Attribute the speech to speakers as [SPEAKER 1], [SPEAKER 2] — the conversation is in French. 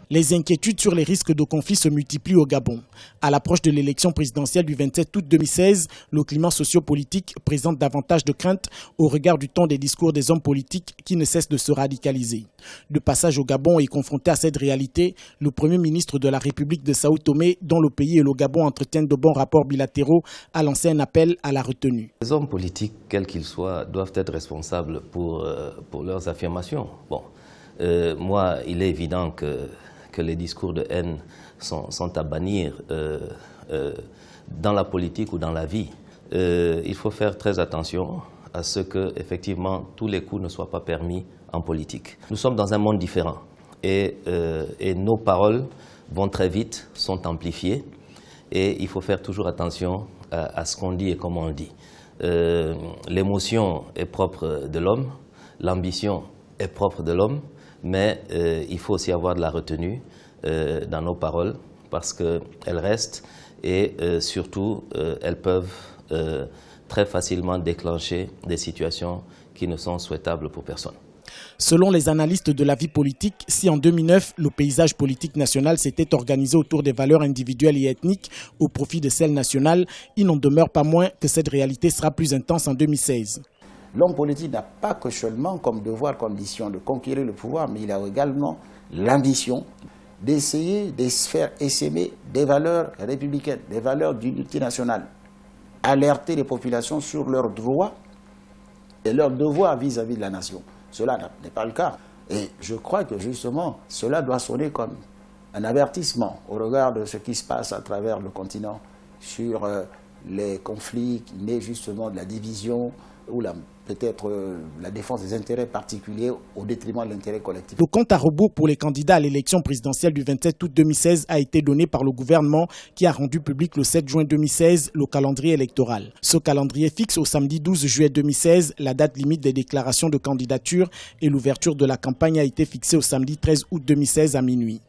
[SPEAKER 1] Les inquiétudes sur les risques de conflit se multiplient au Gabon. À l'approche de l'élection présidentielle du 27 août 2016, le climat sociopolitique présente davantage de craintes au regard du ton des discours des hommes politiques qui ne cessent de se radicaliser. De passage au Gabon et confronté à cette réalité, le Premier ministre de la République de Sao Tomé, dont le pays et le Gabon entretiennent de bons rapports bilatéraux, a lancé un appel à la retenue.
[SPEAKER 2] Les hommes politiques, quels qu'ils soient, doivent être responsables pour leurs affirmations. Moi, il est évident que les discours de haine sont à bannir dans la politique ou dans la vie. Il faut faire très attention à ce que, effectivement, tous les coups ne soient pas permis en politique. Nous sommes dans un monde différent et nos paroles vont très vite, sont amplifiées et il faut faire toujours attention à ce qu'on dit et comment on le dit. L'émotion est propre de l'homme, l'ambition est propre de l'homme, mais il faut aussi avoir de la retenue dans nos paroles parce qu'elles restent et surtout elles peuvent très facilement déclencher des situations qui ne sont souhaitables pour personne.
[SPEAKER 1] Selon les analystes de la vie politique, si en 2009, le paysage politique national s'était organisé autour des valeurs individuelles et ethniques au profit de celles nationales, il n'en demeure pas moins que cette réalité sera plus intense en 2016.
[SPEAKER 3] L'homme politique n'a pas que seulement comme devoir, comme mission de conquérir le pouvoir, mais il a également l'ambition d'essayer de faire essaimer des valeurs républicaines, des valeurs d'unité nationale, alerter les populations sur leurs droits et leurs devoirs vis-à-vis de la nation. Cela n'est pas le cas. Et je crois que justement, cela doit sonner comme un avertissement au regard de ce qui se passe à travers le continent sur les conflits nés justement de la division ou peut-être la défense des intérêts particuliers au détriment de l'intérêt collectif.
[SPEAKER 1] Le compte à rebours pour les candidats à l'élection présidentielle du 27 août 2016 a été donné par le gouvernement qui a rendu public le 7 juin 2016 le calendrier électoral. Ce calendrier fixe au samedi 12 juillet 2016 la date limite des déclarations de candidature et l'ouverture de la campagne a été fixée au samedi 13 août 2016 à minuit.